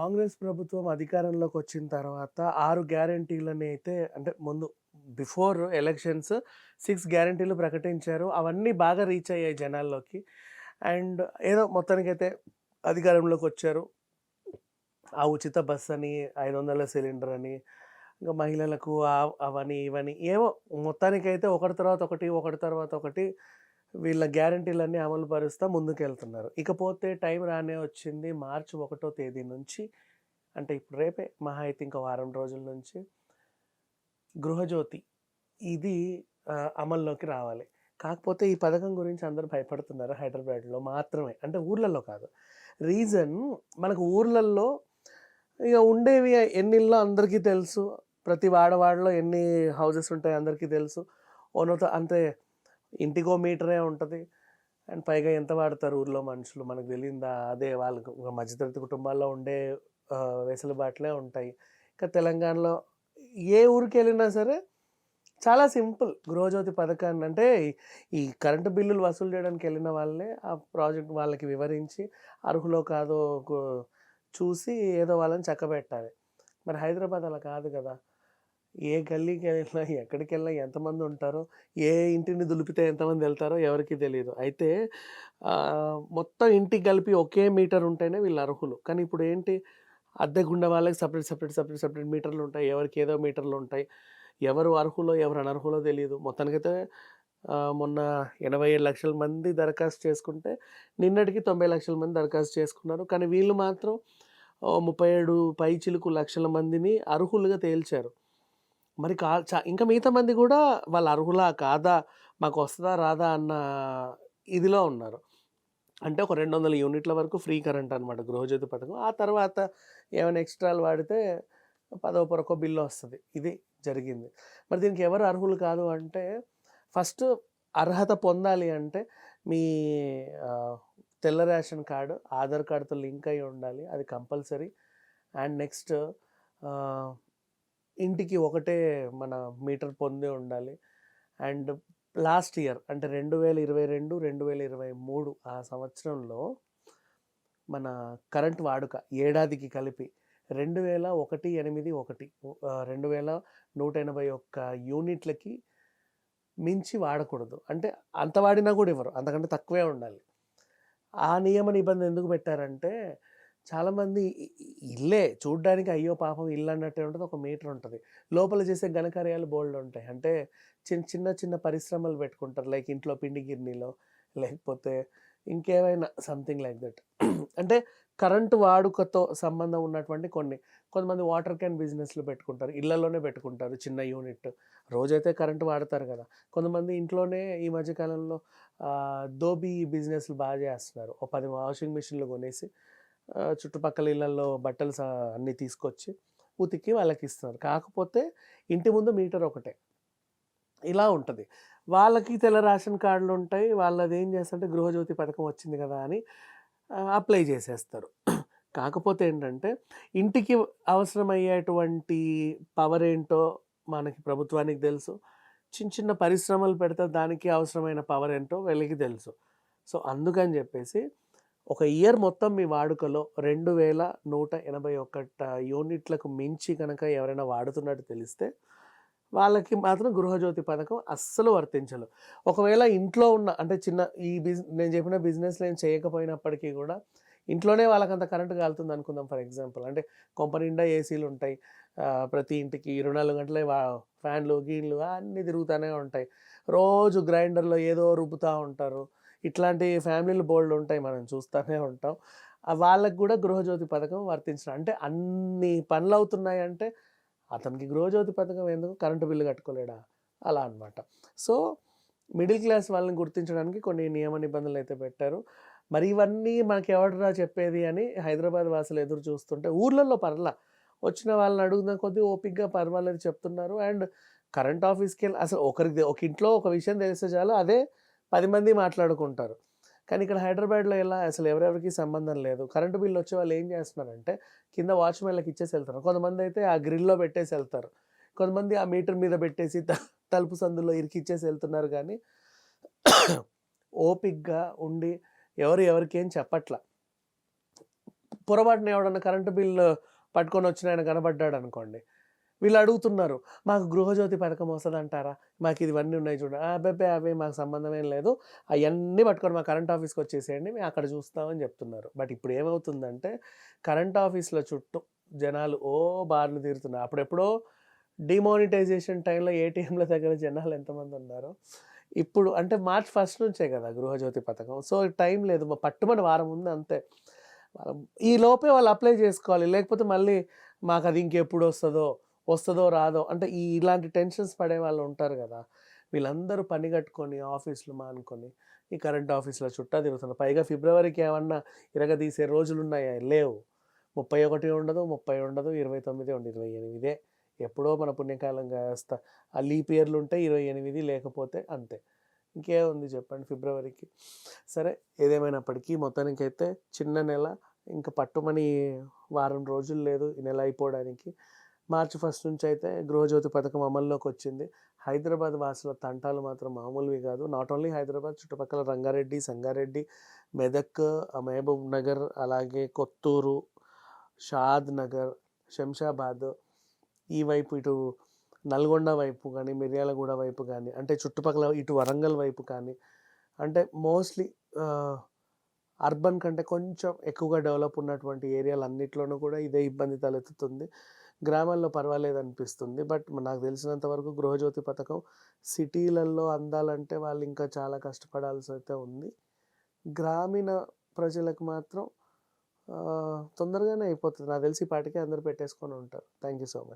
కాంగ్రెస్ ప్రభుత్వం అధికారంలోకి వచ్చిన తర్వాత 6 గ్యారంటీలని అయితే అంటే ముందు బిఫోర్ ఎలక్షన్స్ 6 గ్యారంటీలు ప్రకటించారు. అవన్నీ బాగా రీచ్ అయ్యాయి జనాల్లోకి. అండ్ ఏదో మొత్తానికైతే అధికారంలోకి వచ్చారు. ఆ ఉచిత బస్ అని, 500 సిలిండర్ అని, ఇంకా మహిళలకు అవని ఇవని ఏవో మొత్తానికైతే ఒకటి తర్వాత ఒకటి, ఒకటి తర్వాత ఒకటి వీళ్ళ గ్యారంటీలన్నీ అమలు పరుస్తా ముందుకెళ్తున్నారు. ఇకపోతే టైం రానే వచ్చింది. మార్చి 1 తేదీ నుంచి అంటే ఇప్పుడు రేపే మహా అయితే ఇంకో వారం రోజుల నుంచి గృహజ్యోతి ఇది అమల్లోకి రావాలి. కాకపోతే ఈ పథకం గురించి అందరూ భయపడుతున్నారు హైదరాబాద్‌లో మాత్రమే. అంటే ఊర్లలో కాదు. రీజన్ మనకు ఊర్లల్లో ఇగ ఉండేవి ఎన్ని ఇళ్ళో అందరికీ తెలుసు. ప్రతి వాడవాడలో ఎన్ని హౌసెస్ ఉంటాయో అందరికీ తెలుసు. ఓనోతో అంటే ఇంటికో మీటరే ఉంటది. అండ్ పైగా ఎంత వాడతారు ఊర్లో మనుషులు మనకు తెలీదా? అదే వాళ్ళకు మధ్యతరగతి కుటుంబాల్లో ఉండే వెసులుబాట్లే ఉంటాయి. ఇంకా తెలంగాణలో ఏ ఊరికెళ్ళినా సరే చాలా సింపుల్. గృహజ్యోతి పథకాన్ని అంటే ఈ కరెంటు బిల్లులు వసూలు చేయడానికి వెళ్ళిన వాళ్ళే ఆ ప్రాజెక్ట్ వాళ్ళకి వివరించి అర్హులో కాదో చూసి ఏదో వాళ్ళని చక్కబెట్టాలి. మరి హైదరాబాద్ అలా కాదు కదా! ఏ గల్లీకెళ్ళినా, ఎక్కడికెళ్ళినా ఎంతమంది ఉంటారో, ఏ ఇంటిని దులిపితే ఎంతమంది ఎళ్తారో ఎవరికీ తెలీదు. అయితే మొత్తం ఇంటికి కలిపి ఒకే మీటర్ ఉంటేనే వీళ్ళు అర్హులు. కానీ ఇప్పుడు ఏంటి అద్దెకుండే వాళ్ళకి సెపరేట్ మీటర్లుంటాయి. ఎవరికి ఏదో మీటర్లుంటాయి. ఎవరు అర్హులో, ఎవరు అనర్హులో తెలీదు. మొత్తానికైతే మొన్న 87,00,000 మంది దరఖాస్తు చేసుకుంటే, నిన్నటికి 90,00,000 మంది దరఖాస్తు చేసుకున్నారు. కానీ వీళ్ళు మాత్రం 37 పైచిలుకు లక్షల మందిని అర్హులుగా తేల్చారు. మరి కా చ ఇంకా మిగతా మంది గూడా వాళ్ళు అర్హులా? కాదా? మాకొస్తదా? రాదా? అన్న ఇదిలో ఉన్నారు. అంటే ఒక 200 యూనిట్ల వరకు ఫ్రీ కరెంట్ అనమాట గృహజ్యోతి పథకం. ఆ తర్వాత ఏమైనా ఎక్స్‌ట్రాలు వాడితే పదో పరకో బిల్లు వస్తది. ఇది జరిగింది. మరి దీనికి ఎవరు అర్హులు కాదు అంటే ఫస్ట్ అర్హత పొందాలి అంటే మీ ఆహ్, తెల్ల రేషన్ కార్డ్, ఆధార్ కార్డ్‌తో లింక్ అయ్యి ఉండాలి. అది కంపల్సరీ. అండ్ నెక్స్ట్ ఆహ్, ఇంటికి ఒకటే మన మీటర్ పొంది ఉండాలి. అండ్ లాస్ట్ ఇయర్ అంటే 2022, 2023 ఆ సంవత్సరంలో మన కరెంట్ వాడుక ఏడాదికి కలిపి 2181 2181 యూనిట్లకి మించి వాడకూడదు. అంటే అంత వాడినా కూడా ఇవ్వరు. అంతకంటే తక్కువే ఉండాలి. ఆ నియమ నిబంధన ఎందుకు పెట్టారంటే చాలామంది ఇల్లే చూడ్డానికి అయ్యో పాపం ఇల్లు అన్నట్టే ఉంటది. ఒక మీటర్ ఉంటది. లోపల చేసే ఘనకార్యాలు బోలెడుంటాయి. అంటే చిన్న పరిశ్రమలు పెట్టుకుంటారు. లైక్ ఇంట్లో పిండి గిన్నెలో లేకపోతే ఇంకేమైనా సంథింగ్ లైక్ దట్. అంటే కరెంటు వాడుకతో సంబంధం ఉన్నటువంటి కొంతమంది వాటర్ క్యాన్ బిజినెస్‌లు పెట్టుకుంటారు. ఇళ్లలోనే పెట్టుకుంటారు చిన్న యూనిట్. రోజైతే కరెంట్ వాడతారు గదా! కొంతమంది ఇంట్లోనే ఈ మధ్య కాలంలో దోబీ బిజినెస్‌లు బాగా చేస్తున్నారు. ఓ 10 వాషింగ్ మిషన్‌లు కొనేసి చుట్టుపక్కల ఇళ్లల్లో బట్టలు అన్నీ తీసుకొచ్చి ఉతికి వాళ్ళకిస్తున్నారు. కాకపోతే ఇంటి ముందు మీటర్ ఒకటే. ఇలా ఉంటది. వాళ్ళకి తెల్ల రేషన్ కార్డులుంటాయి. వాళ్ళదేం చేస్తారంటే గృహజ్యోతి పథకం వచ్చింది గదా! అని అప్లై చేసేస్తారు. కాకపోతే ఏంటంటే ఇంటికి అవసరమయ్యేటువంటి పవరేంటో మనకి ప్రభుత్వానికి తెలుసు. చిన్న పరిశ్రమలు పెడితే దానికి అవసరమైన పవరేంటో వీళ్ళకి తెలుసు. సో, అందుకని జెప్పేసి ఒక ఇయర్ మొత్తం మీ వాడుకలో 2181 యూనిట్లకు మించి గనక ఎవరైనా వాడుతున్నట్టు తెలిస్తే వాళ్ళకి మాత్రం గృహజ్యోతి పథకం అస్సలు వర్తించదు. ఒకవేళ ఇంట్లో ఉన్న అంటే చిన్న ఈ నేను చెప్పిన బిజినెస్‌లు ఏం చేయకపోయినప్పటికీ గూడా ఇంట్లోనే వాళ్ళకంత కరెంట్ కాలుతుందనుకుందాం ఫర్ ఎగ్జాంపుల్. అంటే కొంప నిండా ఏసీలుంటాయి. ప్రతి ఇంటికి 24 గంటలే ఫ్యాన్‌లు, గీన్‌లు అన్నీ తిరుగుతానే ఉంటాయి. రోజు గ్రైండర్‌లో ఏదో రుబ్బుతా ఉంటారు. ఇట్లాంటి ఫ్యామిలీలు బోలెడుంటాయి మనం చూస్తానే ఉంటాం. వాళ్ళకి గూడా గృహజ్యోతి పథకం వర్తించడం. అంటే అన్ని పనులవుతున్నాయంటే అతనికి గృహజ్యోతి పథకం ఎందుకు? కరెంటు బిల్లు కట్టుకోలేడా? అలా అన్నమాట. సో, మిడిల్ క్లాస్ వాళ్ళని గుర్తించడానికి కొన్ని నియమ నిబంధనలైతే పెట్టారు. మరి ఇవన్నీ మనకెవడురా చెప్పేది అని హైదరాబాద్ వాసులు ఎదురు చూస్తుంటే ఊర్లలో పర్లా. వచ్చిన వాళ్ళని అడుగుతున్న కొద్దీ ఓపికగా పర్వాలేదు చెప్తున్నారు. అండ్ కరెంట్ ఆఫీస్‌కెళ్ళి అసలు ఒక ఇంట్లో ఒక విషయం తెలిస్తే చాలు అదే 10 మంది మాట్లాడుకుంటారు. కానీ ఇక్కడ హైదరాబాద్‌లో ఎలా అసలు ఎవరెవరికీ సంబంధం లేదు. కరెంటు బిల్ వచ్చే వాళ్ళు ఏం చేస్తున్నారంటే కింద వాచ్‌మెన్‌లకి ఇచ్చేసి ఎళ్తున్నారు. కొంతమందయితే ఆ గ్రిల్‌లో పెట్టేసి ఎళ్తారు. కొంతమంది ఆ మీటర్ మీద పెట్టేసి తలుపు సందులో ఇరికిచ్చేసి ఎళ్తున్నారు గానీ ఓపికగా ఉండి ఎవరు ఎవరికేం చెప్పట్ల. పొరపాటున ఎవడన్నా కరెంట్ బిల్లు పట్టుకొనొచ్చిన ఆయన కనపడ్డాడనుకోండి, వీళ్ళడుగుతున్నారు, "మాకు గృహజ్యోతి పథకం వస్తదంటారా? మాకిదివన్నీ ఉన్నాయి చూడు." అబ్బెబ్బే! అవి మాకు సంబంధమేం లేదు. అయన్నీ పట్టుకొని మా కరెంట్ ఆఫీస్‌కొచ్చేసేయండి. మేము అక్కడ చూస్తామని చెప్తున్నారు. బట్ ఇప్పుడేమవుతుందంటే, కరెంట్ ఆఫీస్‌ల చుట్టూ జనాలు బారులు తీరుతున్నారు. అప్పుడెప్పుడో డీమానిటైజేషన్ టైంలో ఏటీఎంల దగ్గర జనాలు ఎంతమందున్నారో, ఇప్పుడు అంటే మార్చ్ 1 నుంచే కదా గృహజ్యోతి పథకం. సో, టైం లేదు. పట్టుమని వారం ఉంది అంతే. ఈ లోపే వాళ్ళు అప్లై చేసుకోవాలి. లేకపోతే మళ్ళీ మాకది ఇంకెప్పుడొస్తదో, వస్తదో రాదో అంటే ఇలాంటి టెన్షన్స్ పడేవాళ్ళు ఉంటారు గదా! వీళ్ళందరూ పని గట్టుకొని ఆఫీస్‌లు మానుకొని ఈ కరెంట్ ఆఫీస్‌ల చుట్టా తిరుగుతున్నారు. పైగా ఫిబ్రవరికి ఏమన్నా ఇరగదీసే రోజులున్నాయా? లేవు. 31 ఉండదు, 30 ఉండదు, 29 ఉండదు, 28 ఎప్పుడో మన పుణ్యకాలం కాస్త ఆ లీప్ ఇయర్‌లుంటే 28 లేకపోతే అంతే. ఇంకేముంది చెప్పండి ఫిబ్రవరికి. సరే ఏదేమైనప్పటికీ మొత్తానికైతే చిన్న నెల ఇంక పట్టుమని వారం రోజులు లేదు ఈ నెల అయిపోవడానికి. మార్చి 1 నుంచయితే గృహజ్యోతి పథకం అమల్లోకొచ్చింది. హైదరాబాద్ వాసుల తంటాలు మాత్రం మామూలువి కాదు. నాట్ ఓన్లీ హైదరాబాద్ చుట్టుపక్కల రంగారెడ్డి, సంగారెడ్డి, మెదక్, మహబూబ్ నగర్, అలాగే కొత్తూరు, షాద్ నగర్, శంషాబాద్ ఈ వైపు ఇటు నల్గొండ వైపు గానీ, మిర్యాలగూడ వైపు గానీ, అంటే చుట్టుపక్కల ఇటు వరంగల్ వైపు కానీ, అంటే మోస్ట్‌లీ అర్బన్ కంటే కొంచెం ఎక్కువగా డెవలప్ ఉన్నటువంటి ఏరియాలన్నిట్లోనూ కూడా ఇదే ఇబ్బంది తలెత్తుతుంది. గ్రామాల్లో పర్వాలేదనిపిస్తుంది. బట్ నాకు తెలిసినంత వరకు గృహజ్యోతి పథకం సిటీలల్లో అందాలంటే వాళ్ళు ఇంకా చాలా కష్టపడాల్సయితే ఉంది. గ్రామీణ ప్రజలకు మాత్రం తొందరగానే అయిపోతది. నాకు తెలిసి ఈ పాటికే అందరూ పెట్టేసుకొని ఉంటారు. Thank you so much.